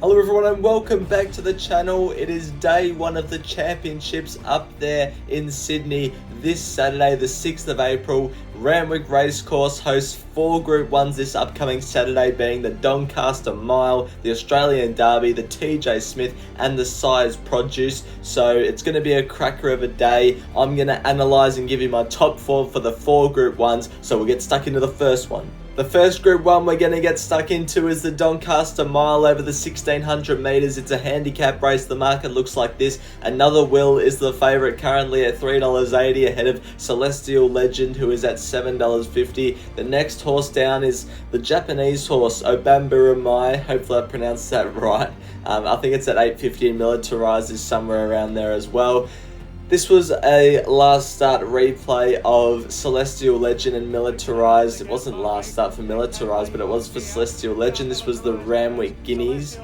Hello everyone and welcome back to the channel. It is day one of the championships up there in Sydney this Saturday, the 6th of April. Randwick Racecourse hosts 4 Group 1s this upcoming Saturday, being the Doncaster Mile, the Australian Derby, the TJ Smith and the Sires Produce. So it's going to be a cracker of a day. I'm going to analyse and give you my top 4 for the 4 Group 1s, so we'll get stuck into the first one. The first Group 1 we're going to get stuck into is the Doncaster Mile over the 1600 metres. It's a handicap race. The market looks like this. Another Will is the favourite, currently at $3.80, ahead of Celestial Legend, who is at $7.50. The next horse down is the Japanese horse, Obamburamai. Hopefully I pronounced that right. I think it's at $8.50, and Militarized is somewhere around there as well. This was a last start replay of Celestial Legend and Militarized. It wasn't last start for Militarized, but it was for Celestial Legend. This was the Randwick Guineas,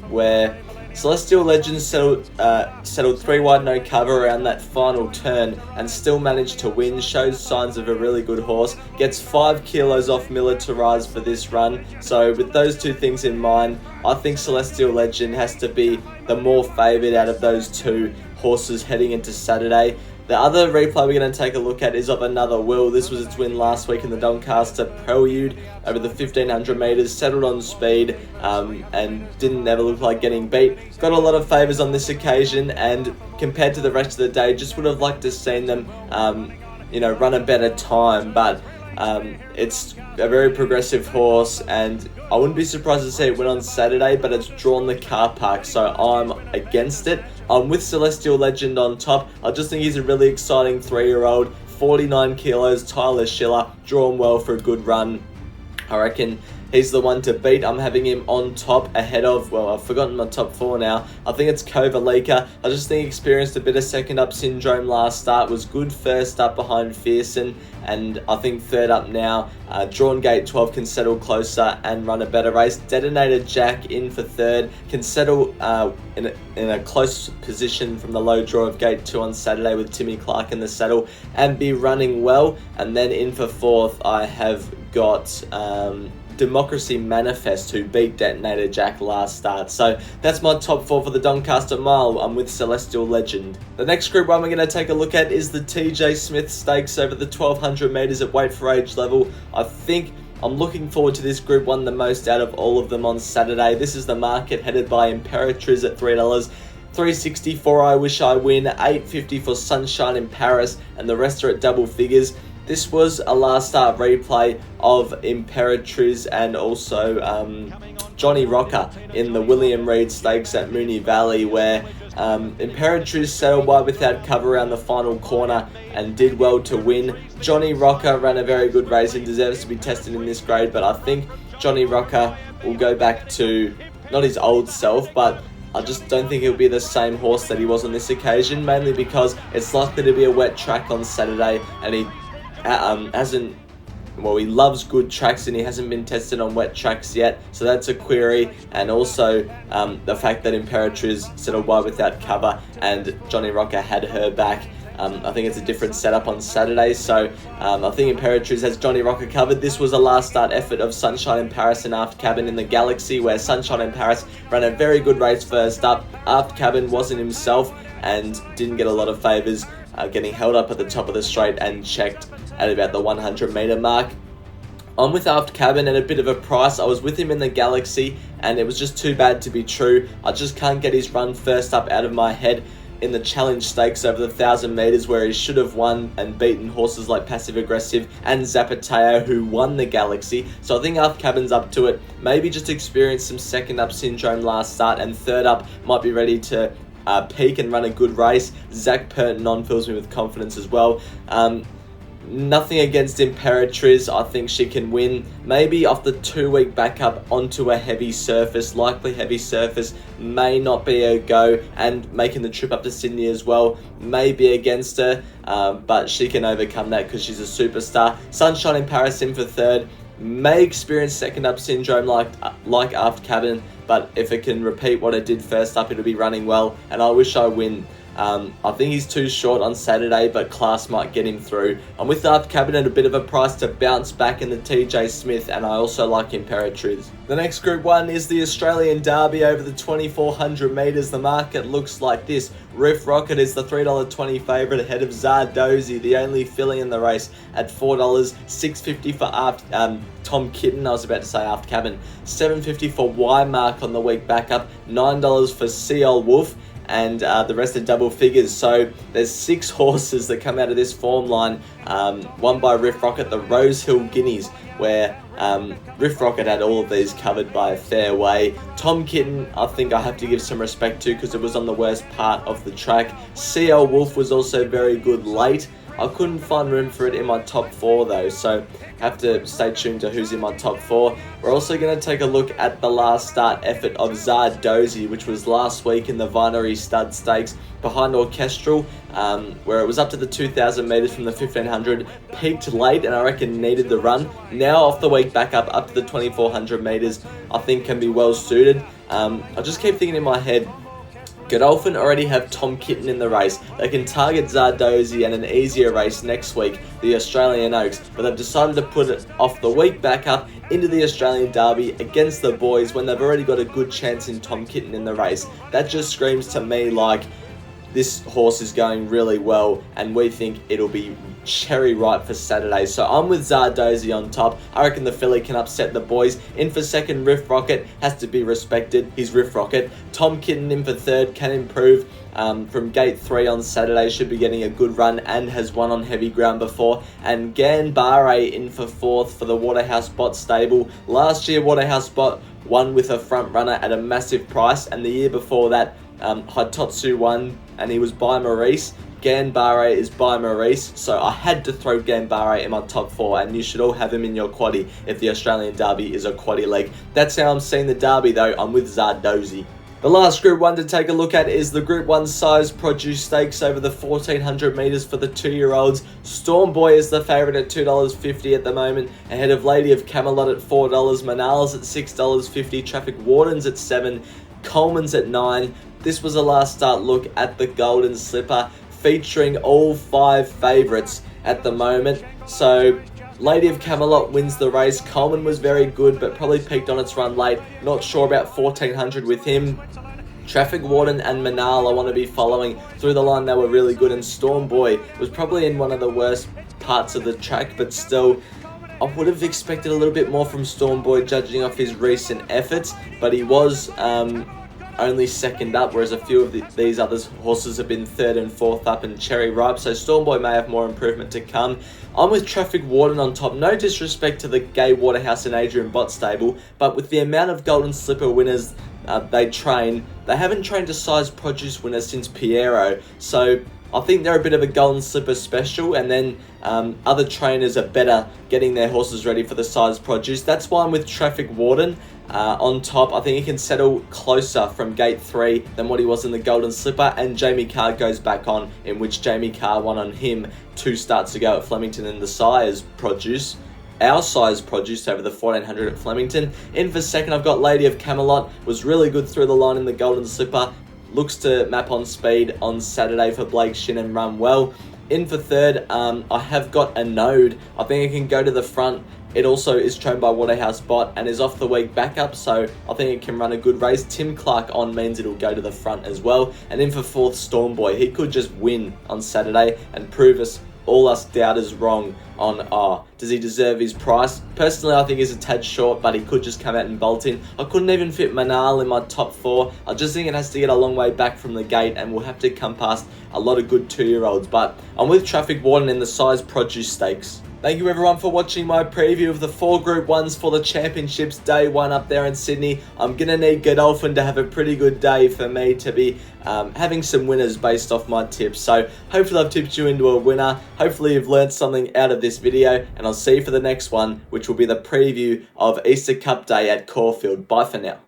where Celestial Legend settled 3 wide no cover around that final turn and still managed to win. Shows signs of a really good horse. Gets 5 kilos off Militarized for this run. So with those two things in mind, I think Celestial Legend has to be the more favoured out of those two horses heading into Saturday. The other replay we're going to take a look at is of Another Will. This was its win last week in the Doncaster Prelude over the 1500 metres, settled on speed and didn't ever look like getting beat. Got a lot of favours on this occasion, and compared to the rest of the day, just would have liked to seen them run a better time, but it's a very progressive horse, and I wouldn't be surprised to see it win on Saturday, but it's drawn the car park, so I'm against it. I'm with Celestial Legend on top. I just think he's a really exciting 3-year-old, 49 kilos, Tyler Schiller, drawn well for a good run. I reckon he's the one to beat. I'm having him on top ahead of, well, I've forgotten my top 4 now. I think it's Kovalika. I just think he experienced a bit of second up syndrome last start. Was good first up behind Fearson, and I think third up now. Drawn Gate 12 can settle closer and run a better race. Detonator Jack in for third. Can settle in a close position from the low draw of Gate 2 on Saturday with Timmy Clark in the saddle and be running well. And then in for fourth, I have got Democracy Manifest, who beat Detonator Jack last start. So that's my top 4 for the Doncaster Mile. I'm with Celestial Legend. The next Group 1 we're going to take a look at is the TJ Smith Stakes over the 1200 metres at weight for age level. I think I'm looking forward to this Group 1 the most out of all of them on Saturday. This is the market headed by Imperatriz at $3. $3.64 I Wish I Win, $8.50 for Sunshine in Paris, and the rest are at double figures. This was a last start replay of Imperatriz and also Johnny Rocker in the William Reid Stakes at Moonee Valley, where Imperatriz settled wide without cover around the final corner and did well to win. Johnny Rocker ran a very good race and deserves to be tested in this grade, but I think Johnny Rocker will go back to not his old self, but I just don't think he'll be the same horse that he was on this occasion, mainly because it's likely to be a wet track on Saturday, and he he loves good tracks and he hasn't been tested on wet tracks yet, so that's a query. And also the fact that Imperatriz settled wide without cover and Johnny Rocker had her back. I think it's a different setup on Saturday, so I think Imperatriz has Johnny Rocker covered. This was a last start effort of Sunshine in Paris and Aft Cabin in the Galaxy, where Sunshine in Paris ran a very good race first up. Aft Cabin wasn't himself and didn't get a lot of favours, getting held up at the top of the straight and checked at about the 100 metre mark. I'm with Aft Cabin at a bit of a price. I was with him in the Galaxy and it was just too bad to be true. I just can't get his run first up out of my head in the Challenge Stakes over the 1000 metres, where he should have won and beaten horses like Passive Aggressive and Zapateo, who won the Galaxy. So I think Aft Cabin's up to it. Maybe just experienced some second up syndrome last start, and third up might be ready to peak and run a good race. Zach Purton on fills me with confidence as well. Nothing against Imperatriz. I think she can win. Maybe off the 2-week backup onto a heavy surface. Likely heavy surface may not be a go, and making the trip up to Sydney as well may be against her, but she can overcome that because she's a superstar. Sunshine in Paris in for third. May experience second up syndrome like Aft Cabin, but if it can repeat what it did first up, it'll be running well, and I Wish I Win I think he's too short on Saturday, but class might get him through. I'm with Arth Cabin at a bit of a price to bounce back in the TJ Smith, and I also like Imperatriz. The next Group 1 is the Australian Derby over the 2400 metres. The market looks like this. Riff Rocket is the $3.20 favourite ahead of Zardozi, the only filly in the race, at $4, $6.50 for Tom Kitten, I was about to say Aft Cabin, $7.50 for Y-Mark on the week back up, $9 for Seal Wolf, and the rest are double figures. So there's 6 horses that come out of this form line, one by Riff Rocket, the Rose Hill Guineas, where Riff Rocket had all of these covered by a fair way. Tom Kitten, I think I have to give some respect to because it was on the worst part of the track. CL Wolf was also very good late. I couldn't find room for it in my top 4 though, so have to stay tuned to who's in my top 4. We're also going to take a look at the last start effort of Zardozi, which was last week in the Vinery Stud Stakes behind Orchestral, where it was up to the 2,000 metres from the 1,500, peaked late and I reckon needed the run. Now off the week back up to the 2,400 metres, I think can be well suited. I just keep thinking in my head, Godolphin already have Tom Kitten in the race. They can target Zardozi and an easier race next week, the Australian Oaks, but they've decided to put it off the week back up into the Australian Derby against the boys when they've already got a good chance in Tom Kitten in the race. That just screams to me like this horse is going really well and we think it'll be cherry ripe for Saturday. So I'm with Zardozi on top. I reckon the filly can upset the boys. In for second, Riff Rocket has to be respected. He's Riff Rocket. Tom Kitten in for third, can improve. From gate 3 on Saturday, should be getting a good run and has won on heavy ground before. And Ganbare in for fourth for the Waterhouse Bot stable. Last year, Waterhouse Bot won with a front runner at a massive price, and the year before that, Hitotsu won and he was by Maurice. Ganbare is by Maurice, so I had to throw Ganbare in my top 4, and you should all have him in your quaddie if the Australian Derby is a quaddie leg. That's how I'm seeing the Derby though. I'm with Zardozi. The last Group 1 to take a look at is the Group 1 size produce stakes over the 1400 metres for the 2-year-olds. Storm Boy is the favourite at $2.50 at the moment, ahead of Lady of Camelot at $4, Manals at $6.50, Traffic Wardens at $7, Coleman's at $9. This was a last start look at the Golden Slipper, featuring all 5 favourites at the moment. So Lady of Camelot wins the race. Coleman was very good, but probably peaked on its run late. Not sure about 1400 with him. Traffic Warden and Manal I want to be following. Through the line they were really good, and Storm Boy was probably in one of the worst parts of the track, but still I would have expected a little bit more from Storm Boy judging off his recent efforts, but he was only second up, whereas a few of these other horses have been third and fourth up and cherry ripe, so Storm Boy may have more improvement to come. I'm with Traffic Warden on top. No disrespect to the Gay Waterhouse and Adrian Bott stable, but with the amount of Golden Slipper winners they train, they haven't trained a size produce winner since Piero, so I think they're a bit of a Golden Slipper special, and then other trainers are better getting their horses ready for the size produce. That's why I'm with Traffic Warden on top. I think he can settle closer from gate 3 than what he was in the Golden Slipper, and Jamie Carr goes back on, in which Jamie Carr won on him 2 starts ago at Flemington in the size produce. Our size produce over the 1400 at Flemington. In for second, I've got Lady of Camelot. Was really good through the line in the Golden Slipper. Looks to map on speed on Saturday for Blake Shin and run well. In for third, I have got a Node. I think it can go to the front. It also is trained by Waterhouse Bot and is off the week backup, so I think it can run a good race. Tim Clark on means it'll go to the front as well. And in for fourth, Storm Boy. He could just win on Saturday and prove all us doubters wrong on does he deserve his price? Personally, I think he's a tad short, but he could just come out and bolt in. I couldn't even fit Manal in my top 4. I just think it has to get a long way back from the gate, and we'll have to come past a lot of good 2-year-olds. But I'm with Traffic Warden in the size produce stakes. Thank you everyone for watching my preview of the 4 Group 1s for the Championships Day 1 up there in Sydney. I'm going to need Godolphin to have a pretty good day for me to be having some winners based off my tips. So hopefully I've tipped you into a winner. Hopefully you've learned something out of this video, and I'll see you for the next one, which will be the preview of Easter Cup Day at Caulfield. Bye for now.